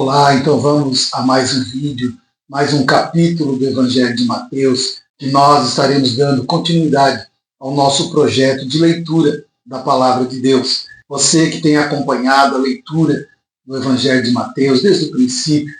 Olá, então vamos a mais um vídeo, mais um capítulo do Evangelho de Mateus, que nós estaremos dando continuidade ao nosso projeto de leitura da Palavra de Deus. Você que tem acompanhado a leitura do Evangelho de Mateus desde o princípio,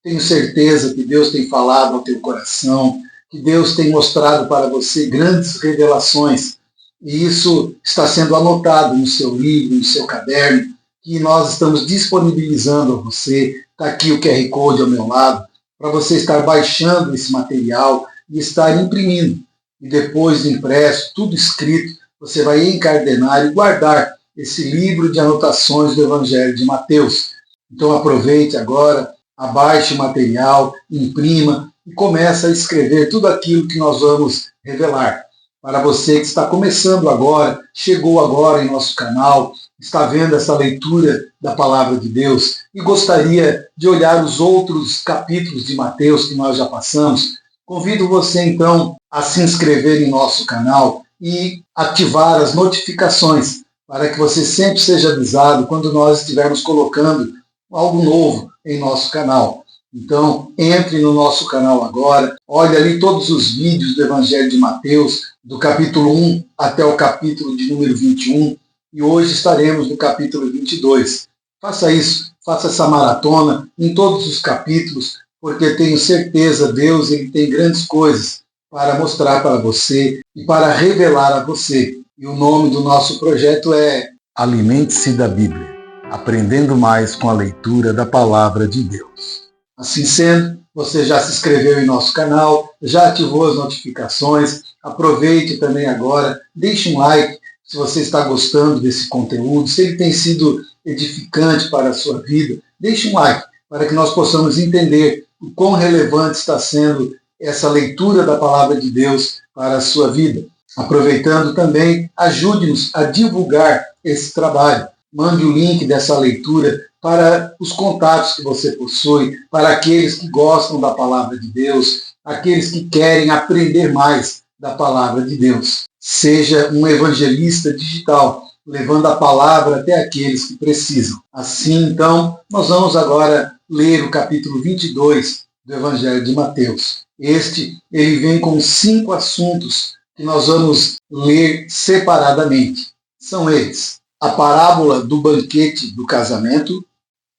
tenho certeza que Deus tem falado ao teu coração, que Deus tem mostrado para você grandes revelações, e isso está sendo anotado no seu livro, no seu caderno, que nós estamos disponibilizando a você. Está aqui o QR Code ao meu lado, para você estar baixando esse material e estar imprimindo. E depois de impresso, tudo escrito, você vai encadernar e guardar esse livro de anotações do Evangelho de Mateus. Então aproveite agora, abaixe o material, imprima e comece a escrever tudo aquilo que nós vamos revelar. Para você que está começando agora, chegou agora em nosso canal, está vendo essa leitura da Palavra de Deus e gostaria de olhar os outros capítulos de Mateus que nós já passamos, convido você então a se inscrever em nosso canal e ativar as notificações para que você sempre seja avisado quando nós estivermos colocando algo novo em nosso canal. Então, entre no nosso canal agora, olhe ali todos os vídeos do Evangelho de Mateus, do capítulo 1 até o capítulo de número 21, e hoje estaremos no capítulo 22. Faça isso, faça essa maratona em todos os capítulos, porque tenho certeza, Deus ele tem grandes coisas para mostrar para você e para revelar a você. E o nome do nosso projeto é Alimente-se da Bíblia, aprendendo mais com a leitura da Palavra de Deus. Assim sendo, você já se inscreveu em nosso canal, já ativou as notificações, aproveite também agora, deixe um like se você está gostando desse conteúdo, se ele tem sido edificante para a sua vida, deixe um like para que nós possamos entender o quão relevante está sendo essa leitura da Palavra de Deus para a sua vida. Aproveitando também, ajude-nos a divulgar esse trabalho. Mande o link dessa leitura para os contatos que você possui, para aqueles que gostam da Palavra de Deus, aqueles que querem aprender mais da Palavra de Deus. Seja um evangelista digital, levando a palavra até aqueles que precisam. Assim, então, nós vamos agora ler o capítulo 22 do Evangelho de Mateus. Ele vem com 5 assuntos que nós vamos ler separadamente. São eles: a parábola do banquete do casamento,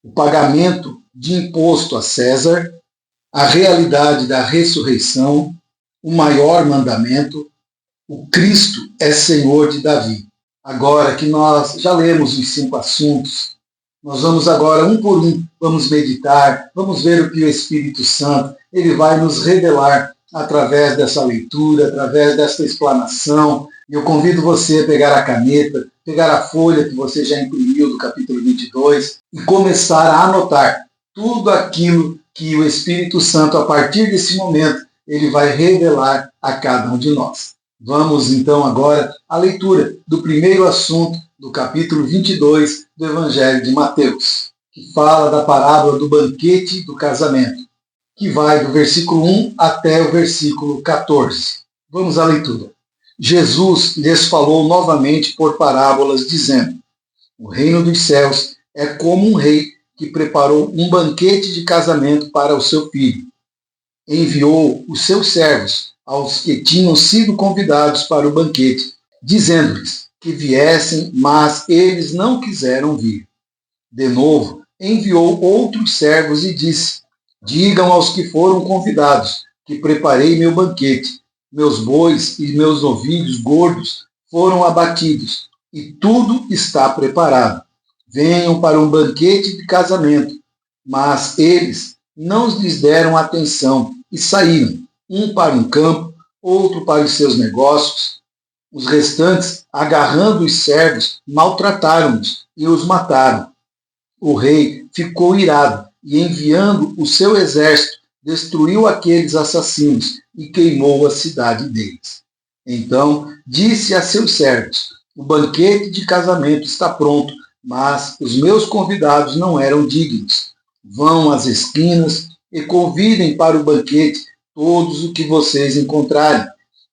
o pagamento de imposto a César, a realidade da ressurreição, o maior mandamento, o Cristo é Senhor de Davi. Agora que nós já lemos os 5 assuntos, nós vamos agora, um por um, vamos meditar, vamos ver o que o Espírito Santo ele vai nos revelar através dessa leitura, através dessa explanação. Eu convido você a pegar a caneta, pegar a folha que você já imprimiu do capítulo 22 e começar a anotar tudo aquilo que o Espírito Santo, a partir desse momento, ele vai revelar a cada um de nós. Vamos então agora à leitura do primeiro assunto do capítulo 22 do Evangelho de Mateus, que fala da parábola do banquete do casamento, que vai do versículo 1 até o versículo 14. Vamos à leitura. Jesus lhes falou novamente por parábolas, dizendo: o reino dos céus é como um rei que preparou um banquete de casamento para o seu filho. Enviou os seus servos aos que tinham sido convidados para o banquete, dizendo-lhes que viessem, mas eles não quiseram vir. De novo, enviou outros servos e disse: digam aos que foram convidados que preparei meu banquete. Meus bois e meus novilhos gordos foram abatidos, e tudo está preparado. Venham para um banquete de casamento. Mas eles não lhes deram atenção e saíram, um para um campo, outro para os seus negócios. Os restantes, agarrando os servos, maltrataram-os e os mataram. O rei ficou irado e, enviando o seu exército, destruiu aqueles assassinos e queimou a cidade deles. Então disse a seus servos: o banquete de casamento está pronto, mas os meus convidados não eram dignos. Vão às esquinas e convidem para o banquete todos os que vocês encontrarem.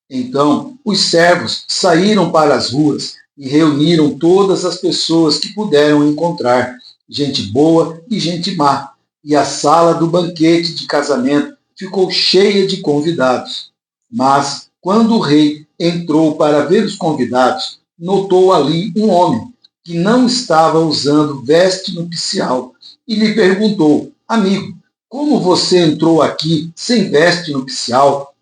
Então os servos saíram para as ruas e reuniram todas as pessoas que puderam encontrar, gente boa e gente má, e a sala do banquete de casamento ficou cheia de convidados. Mas, quando o rei entrou para ver os convidados, notou ali um homem que não estava usando veste nupcial e lhe perguntou: amigo, como você entrou aqui sem veste nupcial?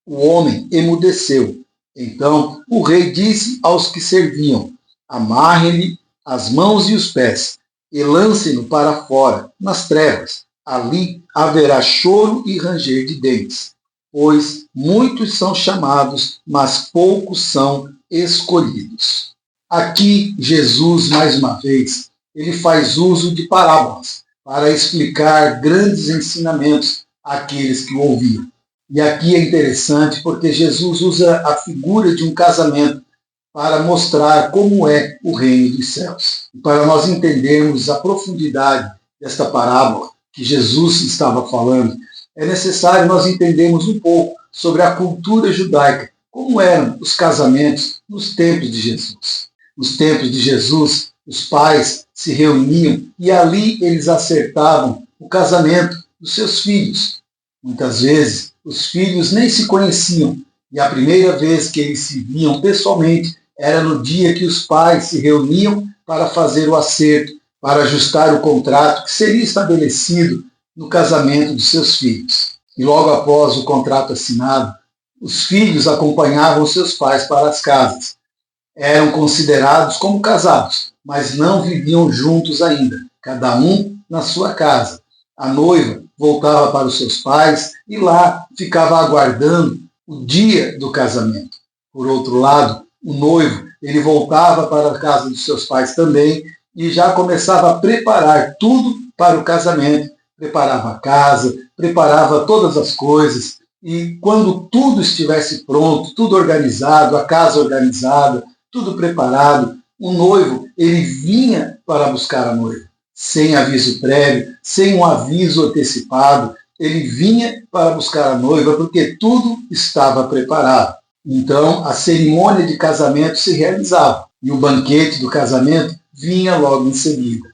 O homem emudeceu. Então o rei disse aos que serviam: amarrem-lhe as mãos e os pés e lancem-no para fora, nas trevas. Ali haverá choro e ranger de dentes, pois muitos são chamados, mas poucos são escolhidos. Aqui, Jesus, mais uma vez, ele faz uso de parábolas para explicar grandes ensinamentos àqueles que o ouviam. E aqui é interessante porque Jesus usa a figura de um casamento para mostrar como é o reino dos céus. E para nós entendermos a profundidade desta parábola que Jesus estava falando, é necessário nós entendermos um pouco sobre a cultura judaica, como eram os casamentos nos tempos de Jesus. Nos tempos de Jesus, os pais se reuniam e ali eles acertavam o casamento dos seus filhos. Muitas vezes, os filhos nem se conheciam e a primeira vez que eles se viam pessoalmente era no dia que os pais se reuniam para fazer o acerto, para ajustar o contrato que seria estabelecido no casamento dos seus filhos. E logo após o contrato assinado, os filhos acompanhavam seus pais para as casas. Eram considerados como casados, mas não viviam juntos ainda, cada um na sua casa. A noiva voltava para os seus pais e lá ficava aguardando o dia do casamento. Por outro lado, o noivo, ele voltava para a casa dos seus pais também e já começava a preparar tudo para o casamento. Preparava a casa, preparava todas as coisas e quando tudo estivesse pronto, tudo organizado, a casa organizada, tudo preparado, o noivo, ele vinha para buscar a noiva. Sem aviso prévio, sem um aviso antecipado, ele vinha para buscar a noiva porque tudo estava preparado. Então, a cerimônia de casamento se realizava e o banquete do casamento vinha logo em seguida.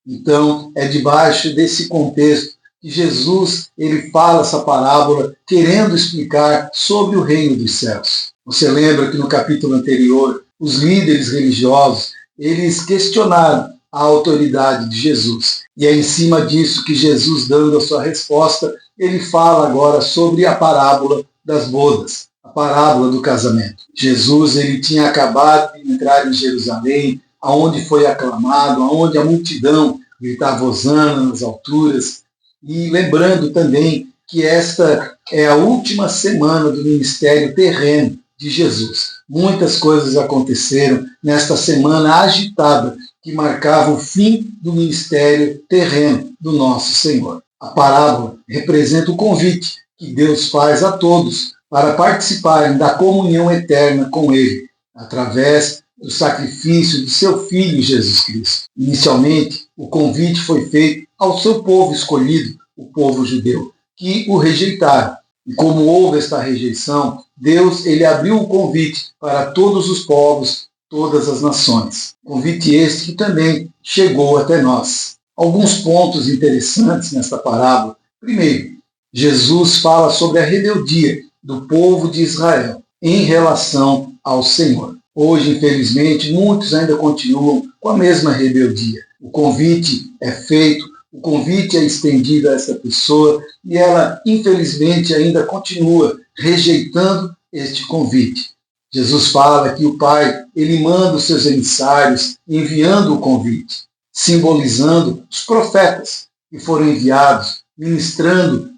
Então, é debaixo desse contexto que Jesus ele fala essa parábola querendo explicar sobre o reino dos céus. Você lembra que no capítulo anterior, os líderes religiosos, eles questionaram a autoridade de Jesus. E é em cima disso que Jesus, dando a sua resposta, ele fala agora sobre a parábola das bodas, a parábola do casamento. Jesus ele tinha acabado de entrar em Jerusalém, aonde foi aclamado, aonde a multidão gritava hosana nas alturas. E lembrando também que esta é a última semana do ministério terreno de Jesus. Muitas coisas aconteceram nesta semana agitada que marcava o fim do ministério terreno do nosso Senhor. A parábola representa o convite que Deus faz a todos para participarem da comunhão eterna com Ele, através do sacrifício de seu Filho Jesus Cristo. Inicialmente, o convite foi feito ao seu povo escolhido, o povo judeu, que o rejeitaram. E como houve esta rejeição, Deus ele abriu o convite para todos os povos, todas as nações. Convite este que também chegou até nós. Alguns pontos interessantes nesta parábola. Primeiro, Jesus fala sobre a rebeldia do povo de Israel em relação ao Senhor. Hoje, infelizmente, muitos ainda continuam com a mesma rebeldia. O convite é feito, o convite é estendido a essa pessoa e ela, infelizmente, ainda continua rejeitando este convite. Jesus fala que o Pai, ele manda os seus emissários enviando o convite, simbolizando os profetas que foram enviados, ministrando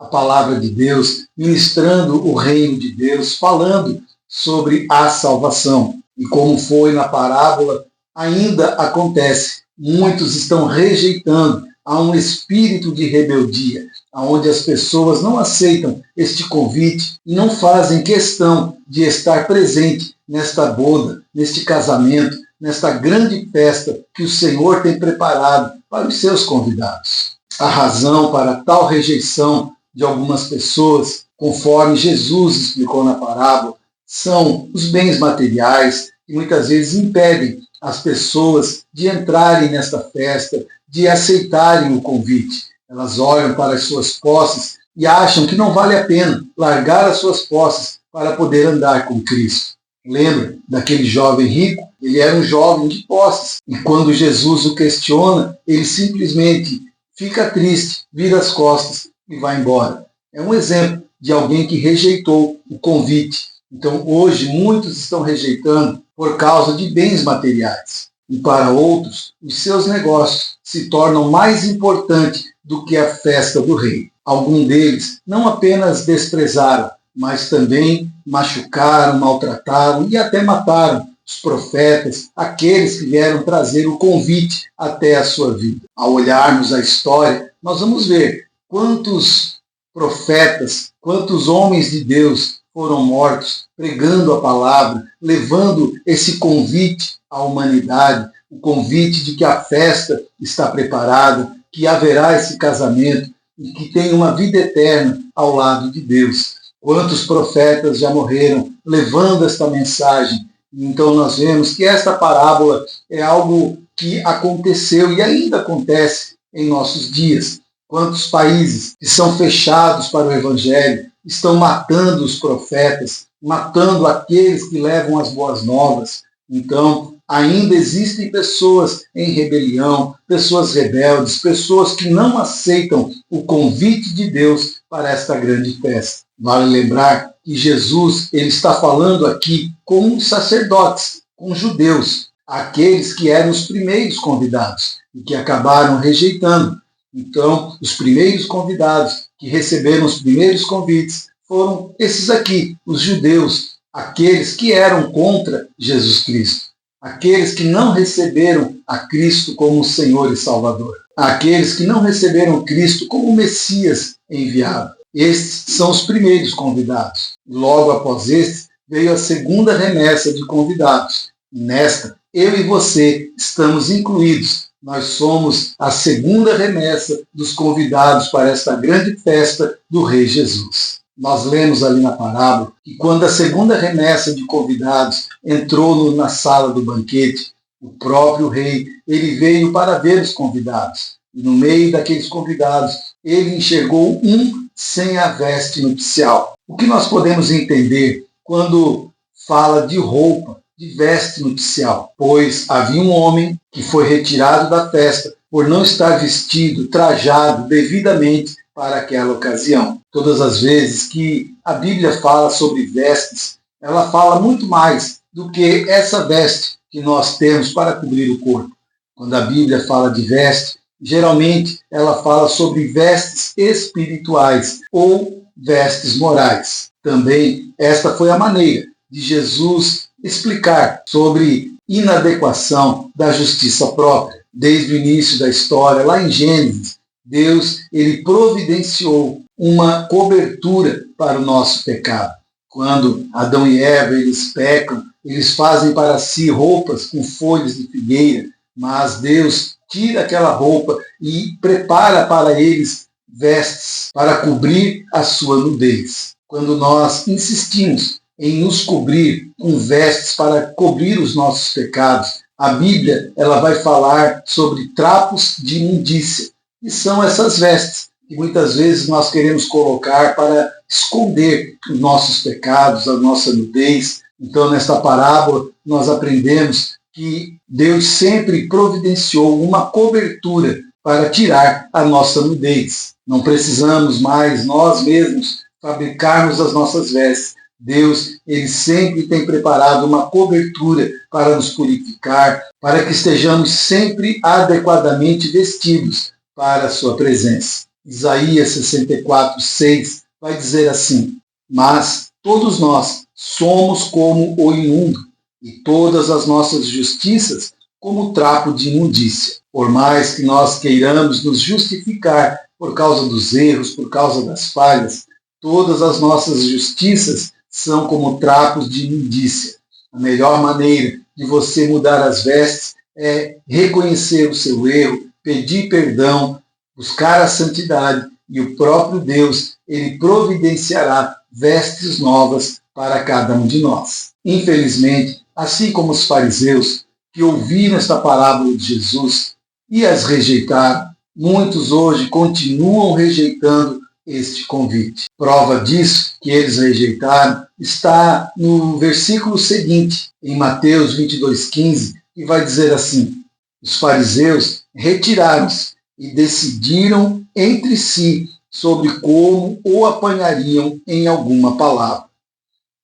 a palavra de Deus, ministrando o reino de Deus, falando sobre a salvação. E como foi na parábola, ainda acontece. Muitos estão rejeitando, há um espírito de rebeldia, onde as pessoas não aceitam este convite e não fazem questão de estar presente nesta boda, neste casamento, nesta grande festa que o Senhor tem preparado para os seus convidados. A razão para tal rejeição de algumas pessoas, conforme Jesus explicou na parábola, são os bens materiais que muitas vezes impedem as pessoas de entrarem nesta festa, de aceitarem o convite. Elas olham para as suas posses e acham que não vale a pena largar as suas posses para poder andar com Cristo. Lembra daquele jovem rico? Ele era um jovem de posses. E quando Jesus o questiona, ele simplesmente fica triste, vira as costas e vai embora. É um exemplo de alguém que rejeitou o convite. Então, hoje, muitos estão rejeitando por causa de bens materiais. E para outros, os seus negócios se tornam mais importantes do que a festa do rei. Alguns deles não apenas desprezaram, mas também machucaram, maltrataram e até mataram os profetas, aqueles que vieram trazer o convite até a sua vida. Ao olharmos a história, nós vamos ver quantos profetas, quantos homens de Deus foram mortos pregando a palavra, levando esse convite à humanidade, o convite de que a festa está preparada, que haverá esse casamento e que tem uma vida eterna ao lado de Deus. Quantos profetas já morreram levando esta mensagem? Então nós vemos que esta parábola é algo que aconteceu e ainda acontece em nossos dias. Quantos países que são fechados para o Evangelho estão matando os profetas, matando aqueles que levam as boas novas. Então, ainda existem pessoas em rebelião, pessoas rebeldes, pessoas que não aceitam o convite de Deus para esta grande festa. Vale lembrar que Jesus ele está falando aqui com sacerdotes, com judeus, aqueles que eram os primeiros convidados e que acabaram rejeitando. Então, os primeiros convidados que receberam os primeiros convites foram esses aqui, os judeus, aqueles que eram contra Jesus Cristo, aqueles que não receberam a Cristo como Senhor e Salvador, aqueles que não receberam Cristo como Messias enviado. Estes são os primeiros convidados. Logo após estes, veio a segunda remessa de convidados. E nesta, eu e você estamos incluídos. Nós somos a segunda remessa dos convidados para esta grande festa do Rei Jesus. Nós lemos ali na parábola que quando a segunda remessa de convidados entrou na sala do banquete, o próprio rei, ele veio para ver os convidados. E no meio daqueles convidados, ele enxergou um sem a veste nupcial. O que nós podemos entender quando fala de roupa, de veste nupcial? Pois havia um homem que foi retirado da festa por não estar vestido, trajado devidamente para aquela ocasião. Todas as vezes que a Bíblia fala sobre vestes, ela fala muito mais do que essa veste que nós temos para cobrir o corpo. Quando a Bíblia fala de veste, geralmente ela fala sobre vestes espirituais ou vestes morais. Também esta foi a maneira de Jesus explicar sobre inadequação da justiça própria. Desde o início da história, lá em Gênesis, Deus ele providenciou uma cobertura para o nosso pecado. Quando Adão e Eva eles pecam, eles fazem para si roupas com folhas de figueira, mas Deus tira aquela roupa e prepara para eles vestes para cobrir a sua nudez. Quando nós insistimos em nos cobrir com vestes para cobrir os nossos pecados, a Bíblia ela vai falar sobre trapos de imundícia. E são essas vestes que muitas vezes nós queremos colocar para esconder os nossos pecados, a nossa nudez. Então, nesta parábola, nós aprendemos que Deus sempre providenciou uma cobertura para tirar a nossa nudez. Não precisamos mais nós mesmos fabricarmos as nossas vestes. Deus, ele sempre tem preparado uma cobertura para nos purificar, para que estejamos sempre adequadamente vestidos para a sua presença. Isaías 64:6 vai dizer assim: mas todos nós somos como o imundo, e todas as nossas justiças como trapo de imundícia. Por mais que nós queiramos nos justificar por causa dos erros, por causa das falhas, todas as nossas justiças são como trapos de imundícia. A melhor maneira de você mudar as vestes é reconhecer o seu erro, pedir perdão, buscar a santidade, e o próprio Deus, ele providenciará vestes novas para cada um de nós. Infelizmente, assim como os fariseus que ouviram esta parábola de Jesus e as rejeitaram, Muitos hoje continuam rejeitando este convite. Prova disso que eles rejeitaram está no versículo seguinte, em Mateus 22:15, que vai dizer assim: os fariseus retiraram-se e decidiram entre si sobre como o apanhariam em alguma palavra.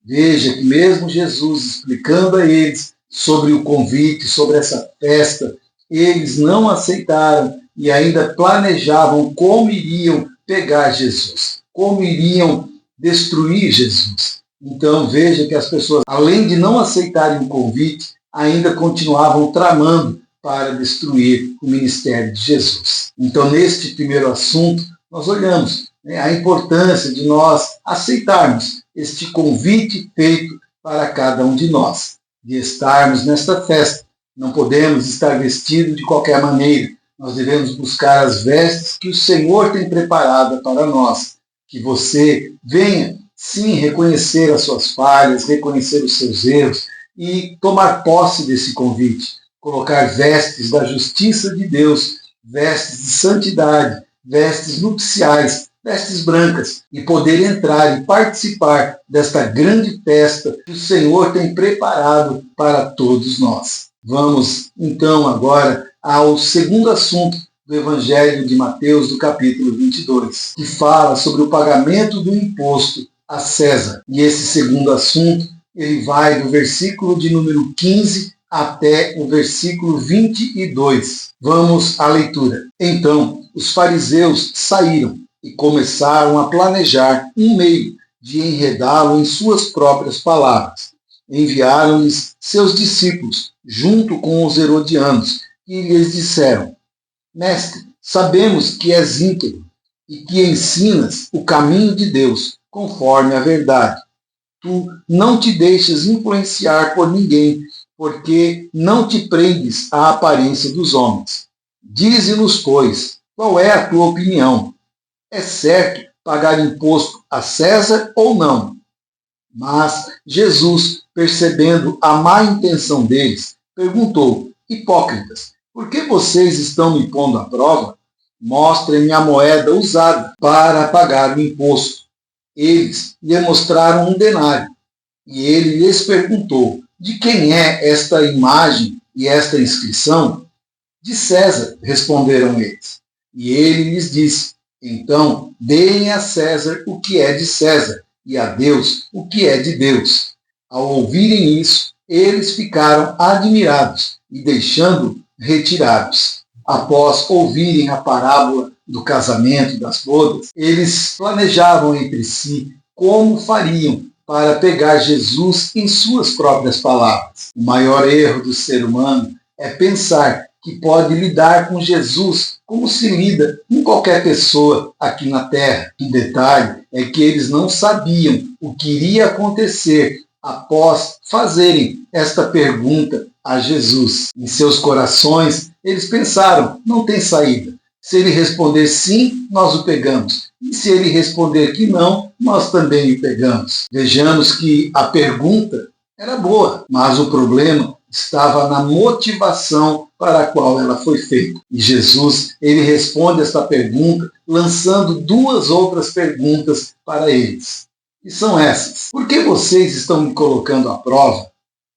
Veja que mesmo Jesus explicando a eles sobre o convite, sobre essa festa, eles não aceitaram e ainda planejavam como iriam pegar Jesus, como iriam destruir Jesus. Então veja que as pessoas, além de não aceitarem o convite, ainda continuavam tramando para destruir o ministério de Jesus. Então, neste primeiro assunto, nós olhamos a importância de nós aceitarmos este convite feito para cada um de nós, de estarmos nesta festa. Não podemos estar vestidos de qualquer maneira. Nós devemos buscar as vestes que o Senhor tem preparado para nós. Que você venha, sim, reconhecer as suas falhas, reconhecer os seus erros e tomar posse desse convite. Colocar vestes da justiça de Deus, vestes de santidade, vestes nupciais, vestes brancas, e poder entrar e participar desta grande festa que o Senhor tem preparado para todos nós. Vamos, então, agora ao segundo assunto do Evangelho de Mateus, do capítulo 22, que fala sobre o pagamento do imposto a César. E esse segundo assunto, ele vai do versículo de número 15 até o versículo 22. Vamos à leitura. Então, os fariseus saíram e começaram a planejar um meio de enredá-lo em suas próprias palavras. Enviaram-lhes seus discípulos, junto com os herodianos, e lhes disseram: Mestre, sabemos que és íntegro e que ensinas o caminho de Deus, conforme a verdade. Tu não te deixas influenciar por ninguém, porque não te prendes à aparência dos homens. Dize-nos, pois, qual é a tua opinião? É certo pagar imposto a César ou não? Mas Jesus, percebendo a má intenção deles, perguntou: Hipócritas, por que vocês estão me pondo à prova? Mostrem-me a moeda usada para pagar o imposto. Eles lhe mostraram um denário, e ele lhes perguntou: de quem é esta imagem e esta inscrição? De César, responderam eles. E ele lhes disse: então, deem a César o que é de César, e a Deus o que é de Deus. Ao ouvirem isso, eles ficaram admirados e, deixando, retirados. Após ouvirem a parábola do casamento e das bodas, eles planejavam entre si como fariam para pegar Jesus em suas próprias palavras. O maior erro do ser humano é pensar que pode lidar com Jesus como se lida com qualquer pessoa aqui na Terra. Um detalhe é que eles não sabiam o que iria acontecer após fazerem esta pergunta a Jesus. Em seus corações, eles pensaram: não tem saída. Se ele responder sim, nós o pegamos. E se ele responder que não, nós também o pegamos. Vejamos que a pergunta era boa, mas o problema estava na motivação para a qual ela foi feita. E Jesus, ele responde esta pergunta lançando duas outras perguntas para eles. E são essas: por que vocês estão me colocando à prova?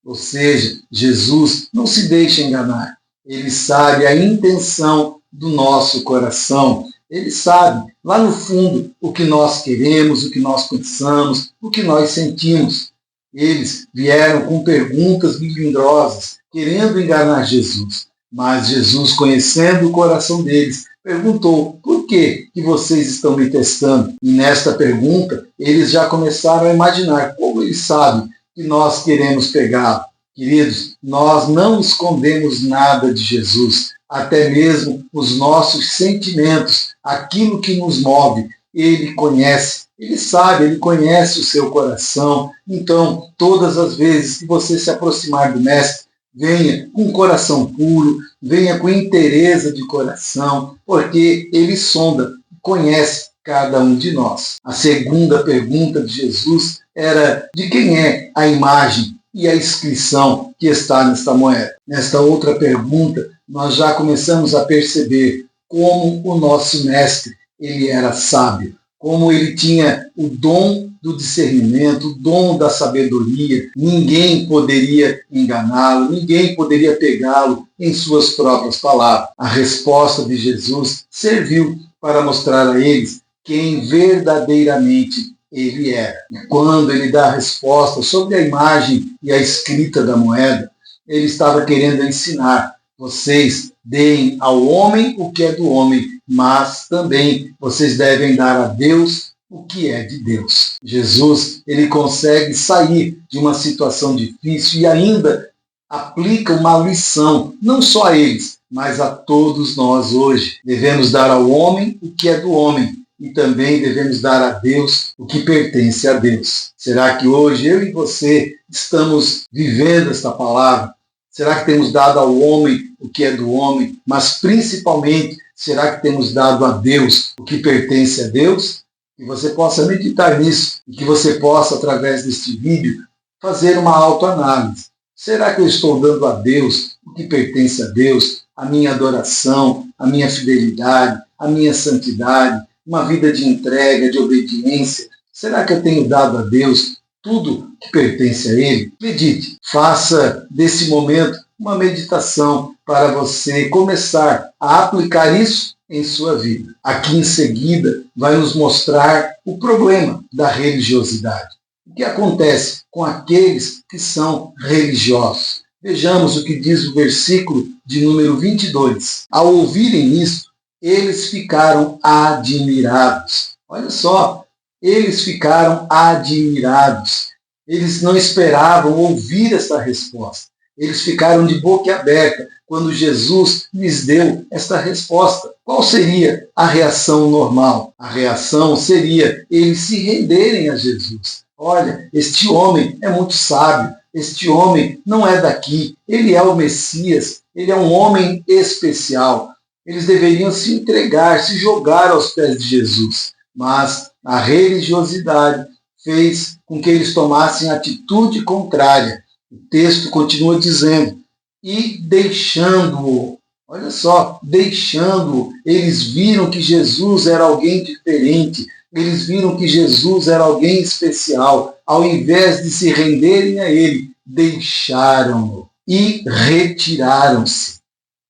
Ou seja, Jesus não se deixa enganar. Ele sabe a intenção do nosso coração. Ele sabe, lá no fundo, o que nós queremos, o que nós pensamos, o que nós sentimos. Eles vieram com perguntas melindrosas, querendo enganar Jesus. Mas Jesus, conhecendo o coração deles, perguntou: por que vocês estão me testando? E nesta pergunta, eles já começaram a imaginar como eles sabem que nós queremos pegá-lo. Queridos, nós não escondemos nada de Jesus, até mesmo os nossos sentimentos, aquilo que nos move, ele conhece. Ele sabe, ele conhece o seu coração. Então, todas as vezes que você se aproximar do Mestre, venha com coração puro, venha com inteireza de coração, porque ele sonda, conhece cada um de nós. A segunda pergunta de Jesus era: de quem é a imagem e a inscrição que está nesta moeda? Nesta outra pergunta, nós já começamos a perceber como o nosso mestre, ele era sábio, como ele tinha o dom do discernimento, o dom da sabedoria. Ninguém poderia enganá-lo, ninguém poderia pegá-lo em suas próprias palavras. A resposta de Jesus serviu para mostrar a eles quem verdadeiramente ele era. Quando ele dá a resposta sobre a imagem e a escrita da moeda, ele estava querendo ensinar: vocês deem ao homem o que é do homem, mas também vocês devem dar a Deus o que é de Deus. Jesus, ele consegue sair de uma situação difícil e ainda aplica uma lição, não só a eles, mas a todos nós hoje. Devemos dar ao homem o que é do homem e também devemos dar a Deus o que pertence a Deus. Será que hoje eu e você estamos vivendo esta palavra? Será que temos dado ao homem o que é do homem? Mas principalmente, será que temos dado a Deus o que pertence a Deus? Que você possa meditar nisso e que você possa, através deste vídeo, fazer uma autoanálise. Será que eu estou dando a Deus o que pertence a Deus? A minha adoração, a minha fidelidade, a minha santidade, uma vida de entrega, de obediência? Será que eu tenho dado a Deus tudo que pertence a Ele? Medite, faça desse momento uma meditação para você começar a aplicar isso em sua vida. Aqui em seguida vai nos mostrar o problema da religiosidade. O que acontece com aqueles que são religiosos? Vejamos o que diz o versículo de número 22. Ao ouvirem isto, eles ficaram admirados. Olha só, eles ficaram admirados. Eles não esperavam ouvir essa resposta. Eles ficaram de boca aberta quando Jesus lhes deu esta resposta. Qual seria a reação normal? A reação seria eles se renderem a Jesus. Olha, este homem é muito sábio, este homem não é daqui, ele é o Messias, ele é um homem especial. Eles deveriam se entregar, se jogar aos pés de Jesus. Mas a religiosidade fez com que eles tomassem atitude contrária. O texto continua dizendo: e deixando-o, olha só, deixando-o, eles viram que Jesus era alguém diferente, eles viram que Jesus era alguém especial. Ao invés de se renderem a ele, deixaram-no e retiraram-se.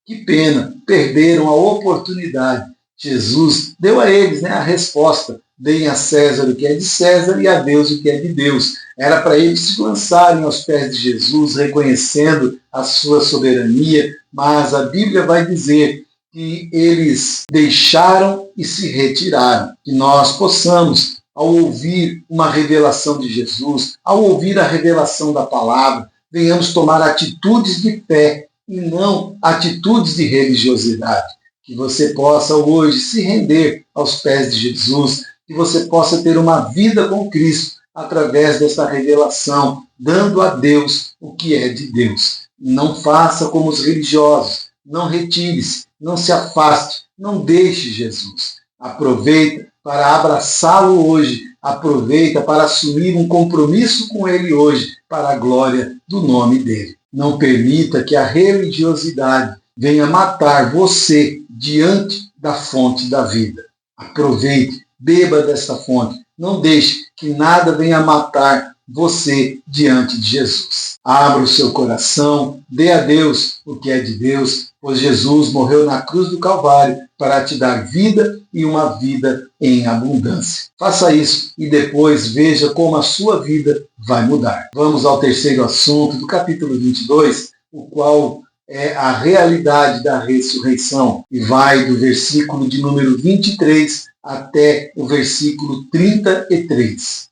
Que pena, perderam a oportunidade. Jesus deu a eles a resposta: deem a César o que é de César e a Deus o que é de Deus. Era para eles se lançarem aos pés de Jesus, reconhecendo a sua soberania, mas a Bíblia vai dizer que eles deixaram e se retiraram. Que nós possamos, ao ouvir uma revelação de Jesus, ao ouvir a revelação da palavra, venhamos tomar atitudes de fé e não atitudes de religiosidade. Que você possa hoje se render aos pés de Jesus, que você possa ter uma vida com Cristo através desta revelação, dando a Deus o que é de Deus. Não faça como os religiosos, não retire-se, não se afaste, não deixe Jesus. Aproveita para abraçá-lo hoje, aproveita para assumir um compromisso com ele hoje, para a glória do nome dele. Não permita que a religiosidade venha matar você diante da fonte da vida. Aproveite, beba desta fonte. Não deixe que nada venha matar você diante de Jesus. Abra o seu coração, dê a Deus o que é de Deus, pois Jesus morreu na cruz do Calvário para te dar vida e uma vida em abundância. Faça isso e depois veja como a sua vida vai mudar. Vamos ao terceiro assunto do capítulo 22, o qual é a realidade da ressurreição, e vai do versículo de número 23 até o versículo 33.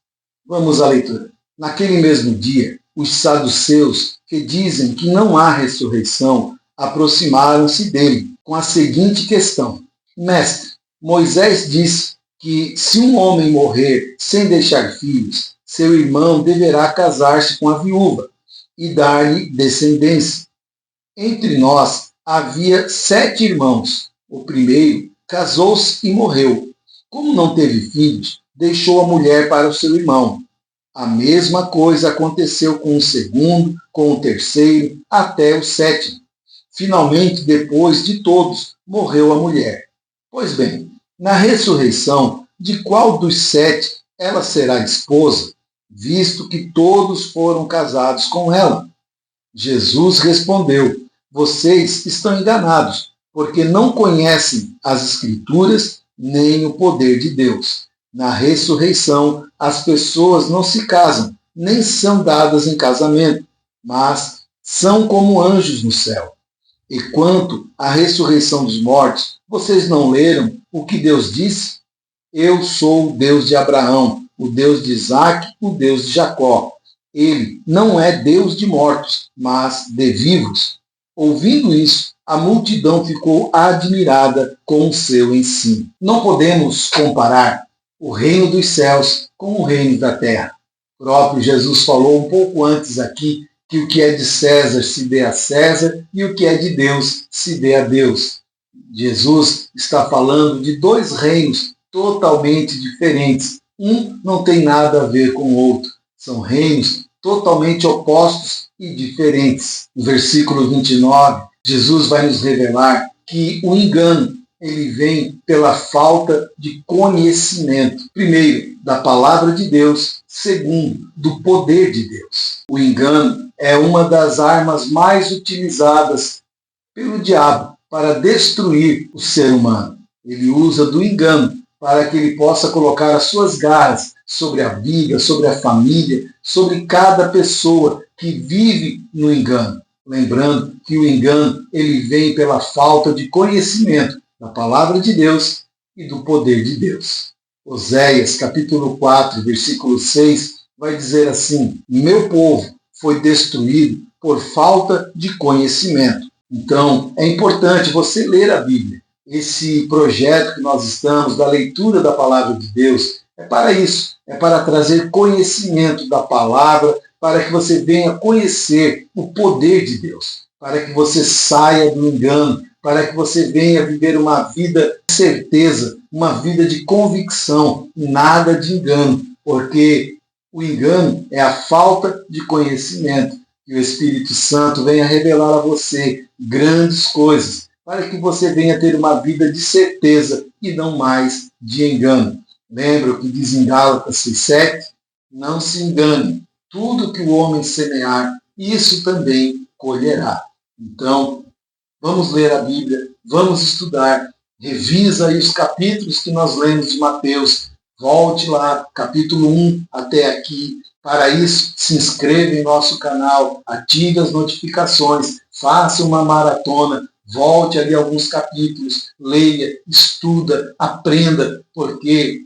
Vamos à leitura. Naquele mesmo dia, os saduceus, que dizem que não há ressurreição, aproximaram-se dele com a seguinte questão: Mestre, Moisés disse que se um homem morrer sem deixar filhos, seu irmão deverá casar-se com a viúva e dar-lhe descendência. Entre nós havia 7 irmãos. O primeiro casou-se e morreu. Como não teve filhos, deixou a mulher para o seu irmão. A mesma coisa aconteceu com o segundo, com o terceiro, até o 7º. Finalmente, depois de todos, morreu a mulher. Pois bem, na ressurreição, de qual dos 7 ela será esposa, visto que todos foram casados com ela? Jesus respondeu: vocês estão enganados, porque não conhecem as Escrituras nem o poder de Deus. Na ressurreição, as pessoas não se casam, nem são dadas em casamento, mas são como anjos no céu. E quanto à ressurreição dos mortos, vocês não leram o que Deus disse? Eu sou o Deus de Abraão, o Deus de Isaque, o Deus de Jacó. Ele não é Deus de mortos, mas de vivos. Ouvindo isso, a multidão ficou admirada com o seu ensino. Não podemos comparar o reino dos céus com o reino da terra. O próprio Jesus falou um pouco antes aqui que o que é de César se dê a César e o que é de Deus se dê a Deus. Jesus está falando de 2 reinos totalmente diferentes. Um não tem nada a ver com o outro. São reinos totalmente opostos e diferentes. No versículo 29, Jesus vai nos revelar que o engano ele vem pela falta de conhecimento. Primeiro, da palavra de Deus. Segundo, do poder de Deus. O engano é uma das armas mais utilizadas pelo diabo para destruir o ser humano. Ele usa do engano para que ele possa colocar as suas garras sobre a vida, sobre a família, sobre cada pessoa que vive no engano. Lembrando que o engano ele vem pela falta de conhecimento da palavra de Deus e do poder de Deus. Oséias, capítulo 4, versículo 6, vai dizer assim: meu povo foi destruído por falta de conhecimento. Então, é importante você ler a Bíblia. Esse projeto que nós estamos, da leitura da palavra de Deus, é para isso. É para trazer conhecimento da palavra, para que você venha conhecer o poder de Deus, para que você saia do engano, para que você venha viver uma vida de certeza, uma vida de convicção, nada de engano, porque o engano é a falta de conhecimento. Que o Espírito Santo venha revelar a você grandes coisas, para que você venha ter uma vida de certeza e não mais de engano. Lembra o que diz em Gálatas 6,7? Não se engane, tudo que o homem semear, isso também colherá. Então, vamos ler a Bíblia, vamos estudar, revisa aí os capítulos que nós lemos de Mateus, volte lá, capítulo 1 até aqui. Para isso, se inscreva em nosso canal, ative as notificações, faça uma maratona, volte ali alguns capítulos, leia, estuda, aprenda, porque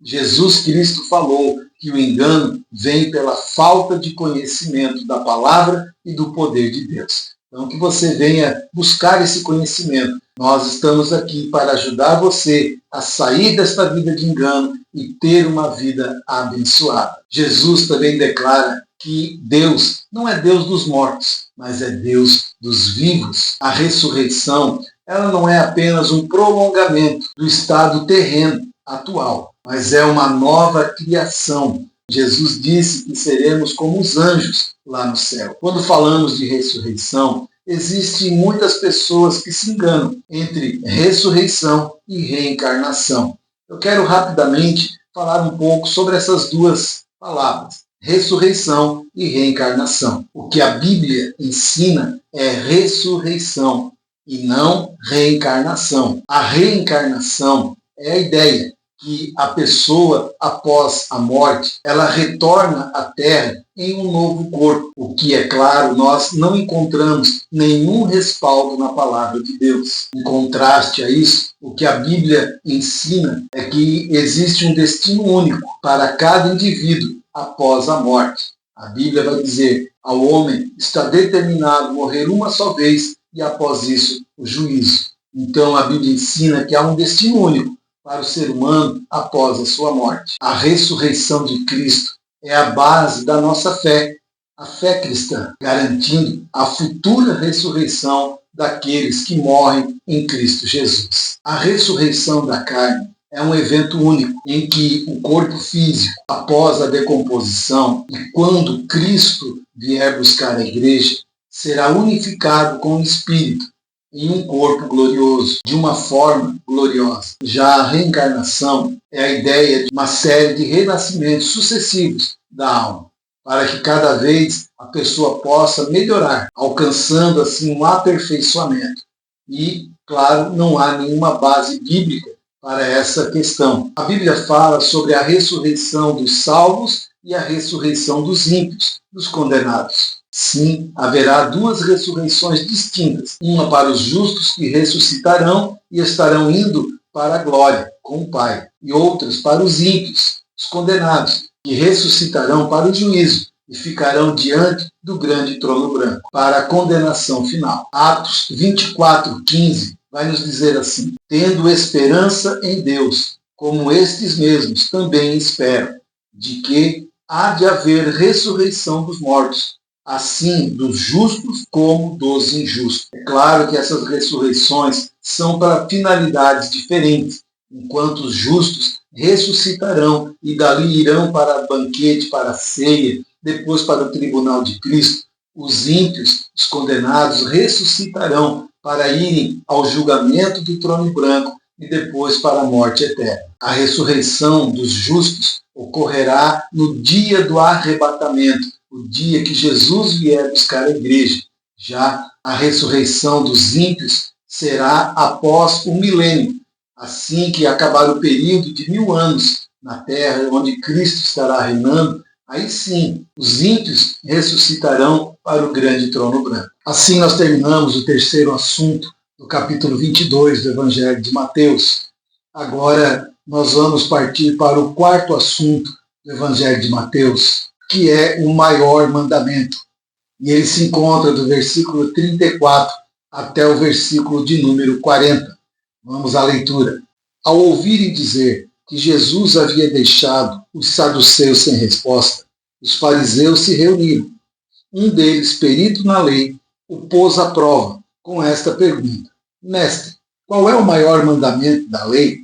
Jesus Cristo falou que o engano vem pela falta de conhecimento da palavra e do poder de Deus. Então, que você venha buscar esse conhecimento. Nós estamos aqui para ajudar você a sair desta vida de engano e ter uma vida abençoada. Jesus também declara que Deus não é Deus dos mortos, mas é Deus dos vivos. A ressurreição, ela não é apenas um prolongamento do estado terreno atual, mas é uma nova criação. Jesus disse que seremos como os anjos lá no céu. Quando falamos de ressurreição, existem muitas pessoas que se enganam entre ressurreição e reencarnação. Eu quero rapidamente falar um pouco sobre essas 2 palavras, ressurreição e reencarnação. O que a Bíblia ensina é ressurreição e não reencarnação. A reencarnação é a ideia que a pessoa, após a morte, ela retorna à Terra em um novo corpo. O que, é claro, nós não encontramos nenhum respaldo na palavra de Deus. Em contraste a isso, o que a Bíblia ensina é que existe um destino único para cada indivíduo após a morte. A Bíblia vai dizer: ao homem está determinado morrer uma só vez e após isso o juízo. Então a Bíblia ensina que há um destino único para o ser humano após a sua morte. A ressurreição de Cristo é a base da nossa fé, a fé cristã, garantindo a futura ressurreição daqueles que morrem em Cristo Jesus. A ressurreição da carne é um evento único em que o corpo físico, após a decomposição e quando Cristo vier buscar a igreja, será unificado com o Espírito em um corpo glorioso, de uma forma gloriosa. Já a reencarnação é a ideia de uma série de renascimentos sucessivos da alma, para que cada vez a pessoa possa melhorar, alcançando assim um aperfeiçoamento. E, claro, não há nenhuma base bíblica para essa questão. A Bíblia fala sobre a ressurreição dos salvos e a ressurreição dos ímpios, dos condenados. Sim, haverá duas ressurreições distintas, uma para os justos que ressuscitarão e estarão indo para a glória com o Pai, e outras para os ímpios, os condenados, que ressuscitarão para o juízo e ficarão diante do grande trono branco, para a condenação final. Atos 24:15 vai nos dizer assim: tendo esperança em Deus, como estes mesmos também esperam, de que há de haver ressurreição dos mortos, assim dos justos como dos injustos. É claro que essas ressurreições são para finalidades diferentes. Enquanto os justos ressuscitarão e dali irão para banquete, para a ceia, depois para o tribunal de Cristo, os ímpios, os condenados, ressuscitarão para irem ao julgamento do trono branco e depois para a morte eterna. A ressurreição dos justos ocorrerá no dia do arrebatamento, o dia que Jesus vier buscar a igreja. Já a ressurreição dos ímpios será após o milênio, assim que acabar o período de 1000 anos na terra, onde Cristo estará reinando. Aí sim, os ímpios ressuscitarão para o grande trono branco. Assim nós terminamos o terceiro assunto do capítulo 22 do Evangelho de Mateus. Agora nós vamos partir para o quarto assunto do Evangelho de Mateus, que é o maior mandamento. E ele se encontra do versículo 34 até o versículo de número 40. Vamos à leitura. Ao ouvirem dizer que Jesus havia deixado os saduceus sem resposta, os fariseus se reuniram. Um deles, perito na lei, o pôs à prova com esta pergunta: Mestre, qual é o maior mandamento da lei?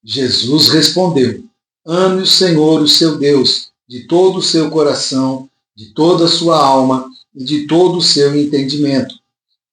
Jesus respondeu: ame o Senhor, o seu Deus, de todo o seu coração, de toda a sua alma e de todo o seu entendimento.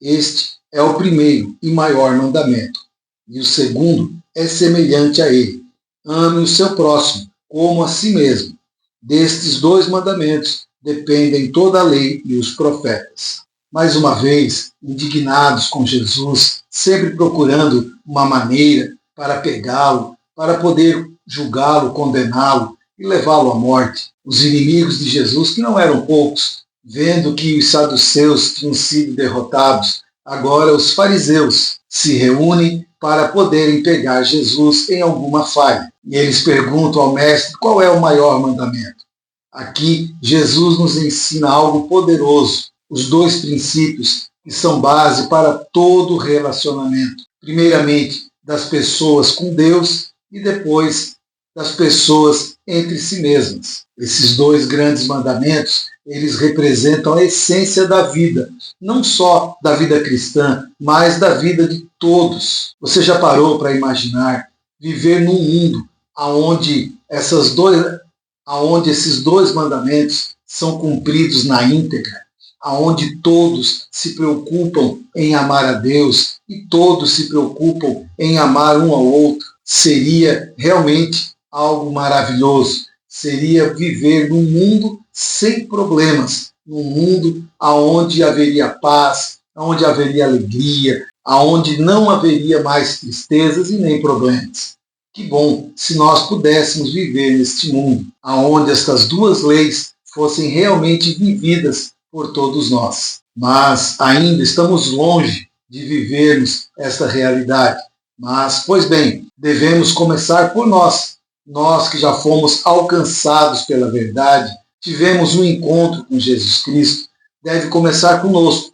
Este é o primeiro e maior mandamento. E o segundo é semelhante a ele: ame o seu próximo como a si mesmo. Destes dois mandamentos dependem toda a lei e os profetas. Mais uma vez, indignados com Jesus, sempre procurando uma maneira para pegá-lo, para poder julgá-lo, condená-lo e levá-lo à morte. Os inimigos de Jesus, que não eram poucos, vendo que os saduceus tinham sido derrotados, agora os fariseus se reúnem para poderem pegar Jesus em alguma falha. E eles perguntam ao mestre qual é o maior mandamento. Aqui, Jesus nos ensina algo poderoso, os dois princípios que são base para todo relacionamento. Primeiramente, das pessoas com Deus e depois das pessoas entre si mesmas. Esses dois grandes mandamentos, eles representam a essência da vida, não só da vida cristã, mas da vida de todos. Você já parou para imaginar viver num mundo onde esses dois mandamentos são cumpridos na íntegra, onde todos se preocupam em amar a Deus e todos se preocupam em amar um ao outro? Seria realmente algo maravilhoso. Seria viver num mundo sem problemas, num mundo onde haveria paz, onde haveria alegria, onde não haveria mais tristezas e nem problemas. Que bom se nós pudéssemos viver neste mundo, onde estas duas leis fossem realmente vividas por todos nós. Mas ainda estamos longe de vivermos esta realidade. Mas, pois bem, devemos começar por nós. Nós que já fomos alcançados pela verdade, tivemos um encontro com Jesus Cristo, deve começar conosco.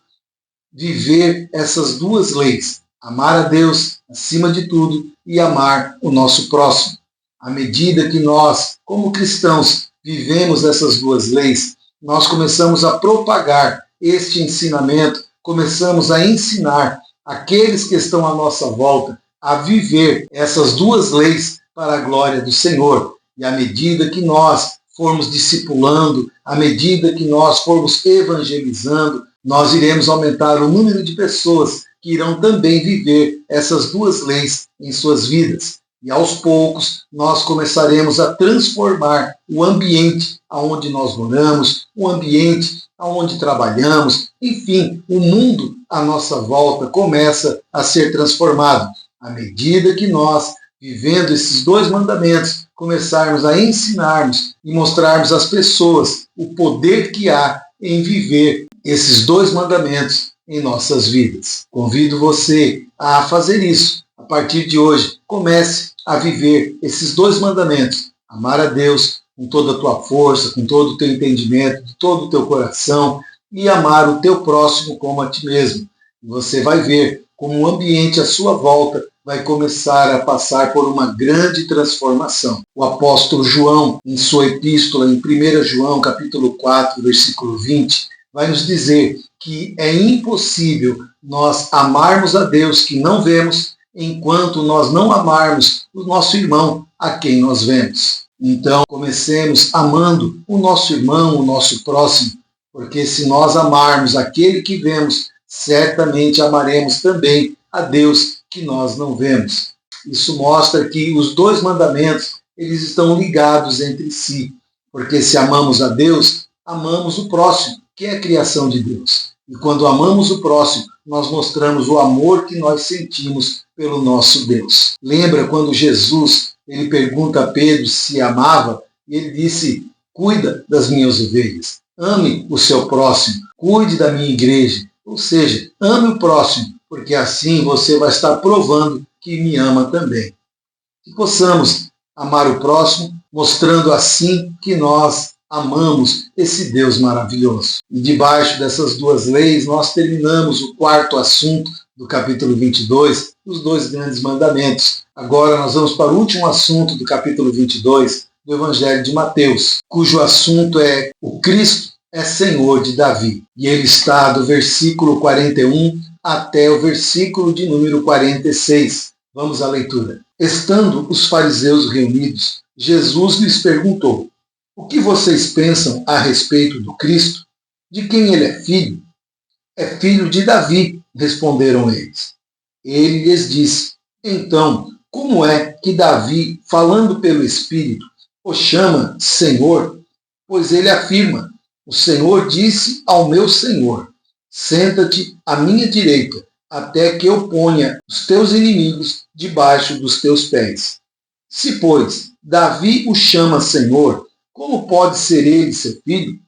Viver essas duas leis: amar a Deus acima de tudo e amar o nosso próximo. À medida que nós, como cristãos, vivemos essas duas leis, nós começamos a propagar este ensinamento, começamos a ensinar aqueles que estão à nossa volta a viver essas duas leis para a glória do Senhor. E à medida que nós formos discipulando, à medida que nós formos evangelizando, nós iremos aumentar o número de pessoas que irão também viver essas duas leis em suas vidas. E aos poucos nós começaremos a transformar o ambiente onde nós moramos, o ambiente onde trabalhamos, enfim, o mundo à nossa volta começa a ser transformado. À medida que nós, vivendo esses dois mandamentos, começarmos a ensinarmos e mostrarmos às pessoas o poder que há em viver esses dois mandamentos em nossas vidas. Convido você a fazer isso. A partir de hoje, comece a viver esses dois mandamentos. Amar a Deus com toda a tua força, com todo o teu entendimento, de todo o teu coração, e amar o teu próximo como a ti mesmo. E você vai ver como o ambiente à sua volta vai começar a passar por uma grande transformação. O apóstolo João, em sua epístola, em 1 João, capítulo 4, versículo 20, vai nos dizer que é impossível nós amarmos a Deus que não vemos, enquanto nós não amarmos o nosso irmão a quem nós vemos. Então, comecemos amando o nosso irmão, o nosso próximo, porque se nós amarmos aquele que vemos, certamente amaremos também a Deus que nós não vemos. Isso mostra que os dois mandamentos, eles estão ligados entre si, porque se amamos a Deus, amamos o próximo, que é a criação de Deus. E quando amamos o próximo, nós mostramos o amor que nós sentimos pelo nosso Deus. Lembra quando Jesus ele pergunta a Pedro se amava, e ele disse, cuida das minhas ovelhas, ame o seu próximo, cuide da minha igreja, ou seja, ame o próximo, porque assim você vai estar provando que me ama também. Que possamos amar o próximo, mostrando assim que nós amamos esse Deus maravilhoso. E debaixo dessas duas leis, nós terminamos o quarto assunto do capítulo 22, os dois grandes mandamentos. Agora nós vamos para o último assunto do capítulo 22 do Evangelho de Mateus, cujo assunto é o Cristo é Senhor de Davi. E ele está do versículo 41 até o versículo de número 46. Vamos à leitura. Estando os fariseus reunidos, Jesus lhes perguntou, o que vocês pensam a respeito do Cristo? De quem ele é filho? É filho de Davi, responderam eles. Ele lhes disse, então, como é que Davi, falando pelo Espírito, o chama Senhor? Pois ele afirma, o Senhor disse ao meu Senhor, senta-te à minha direita, até que eu ponha os teus inimigos debaixo dos teus pés. Se, pois, Davi o chama Senhor, como pode ser ele seu filho?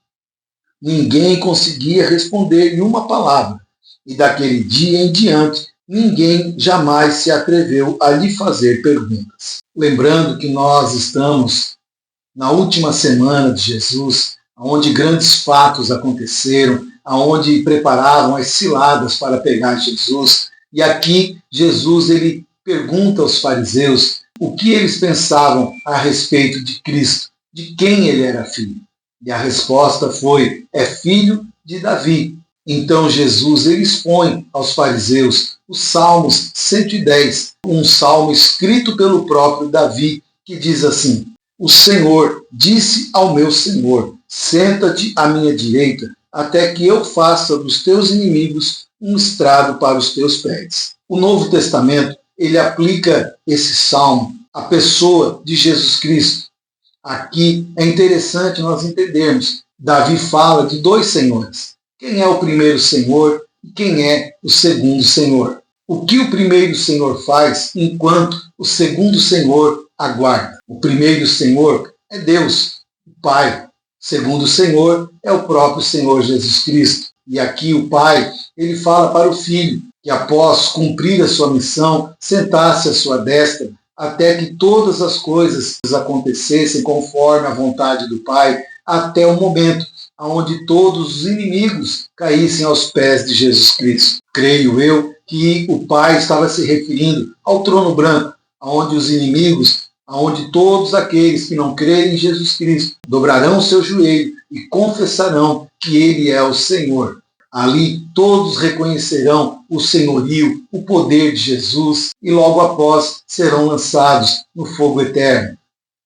Ninguém conseguia responder-lhe uma palavra, e daquele dia em diante, ninguém jamais se atreveu a lhe fazer perguntas. Lembrando que nós estamos na última semana de Jesus, onde grandes fatos aconteceram, onde preparavam as ciladas para pegar Jesus. E aqui Jesus ele pergunta aos fariseus o que eles pensavam a respeito de Cristo, de quem ele era filho. E a resposta foi, é filho de Davi. Então Jesus ele expõe aos fariseus os Salmos 110, um salmo escrito pelo próprio Davi, que diz assim, o Senhor disse ao meu Senhor, senta-te à minha direita, até que eu faça dos teus inimigos um estrado para os teus pés. O Novo Testamento, ele aplica esse salmo à pessoa de Jesus Cristo. Aqui é interessante nós entendermos, Davi fala de dois senhores. Quem é o primeiro Senhor e quem é o segundo Senhor? O que o primeiro Senhor faz enquanto o segundo Senhor aguarda? O primeiro Senhor é Deus, o Pai. O segundo Senhor é o próprio Senhor Jesus Cristo. E aqui o Pai, ele fala para o Filho, que após cumprir a sua missão, sentasse à sua destra, até que todas as coisas acontecessem conforme a vontade do Pai, até o momento onde todos os inimigos caíssem aos pés de Jesus Cristo. Creio eu que o Pai estava se referindo ao trono branco, onde os inimigos, onde todos aqueles que não crerem em Jesus Cristo dobrarão o seu joelho e confessarão que Ele é o Senhor. Ali todos reconhecerão o senhorio, o poder de Jesus e logo após serão lançados no fogo eterno.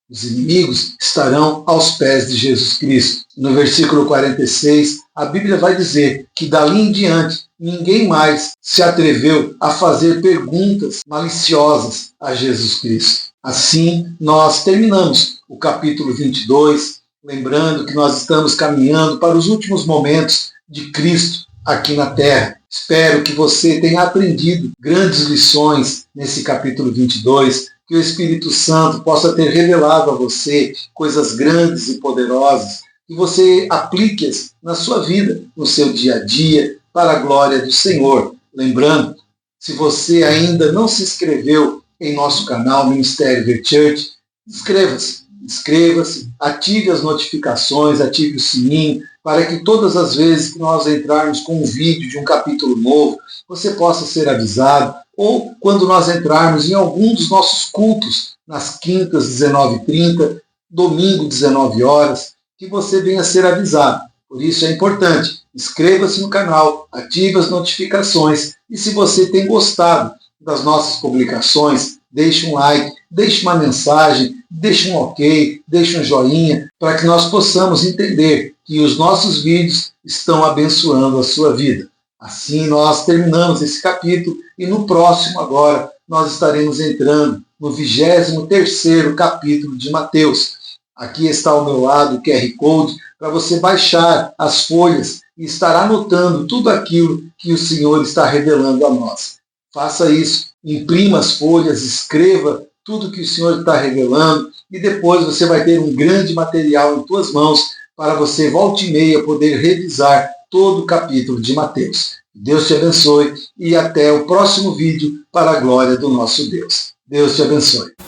Os inimigos estarão aos pés de Jesus Cristo. No versículo 46, a Bíblia vai dizer que dali em diante ninguém mais se atreveu a fazer perguntas maliciosas a Jesus Cristo. Assim, nós terminamos o capítulo 22, lembrando que nós estamos caminhando para os últimos momentos de Cristo aqui na Terra. Espero que você tenha aprendido grandes lições nesse capítulo 22, que o Espírito Santo possa ter revelado a você coisas grandes e poderosas, que você aplique-as na sua vida, no seu dia a dia, para a glória do Senhor. Lembrando, se você ainda não se inscreveu em nosso canal Ministério The Church, inscreva-se, ative as notificações, ative o sininho, para que todas as vezes que nós entrarmos com um vídeo de um capítulo novo, você possa ser avisado, ou quando nós entrarmos em algum dos nossos cultos, nas quintas, 19h30, domingo, 19 horas, que você venha ser avisado. Por isso é importante, inscreva-se no canal, ative as notificações, e se você tem gostado das nossas publicações, deixe um like, deixe uma mensagem, deixe um ok, deixe um joinha, para que nós possamos entender que os nossos vídeos estão abençoando a sua vida. Assim nós terminamos esse capítulo e no próximo agora nós estaremos entrando no 23º capítulo de Mateus. Aqui está ao meu lado o QR Code para você baixar as folhas e estar anotando tudo aquilo que o Senhor está revelando a nós. Faça isso, imprima as folhas, escreva tudo que o Senhor está revelando e depois você vai ter um grande material em suas mãos para você, volta e meia, poder revisar todo o capítulo de Mateus. Deus te abençoe e até o próximo vídeo para a glória do nosso Deus. Deus te abençoe.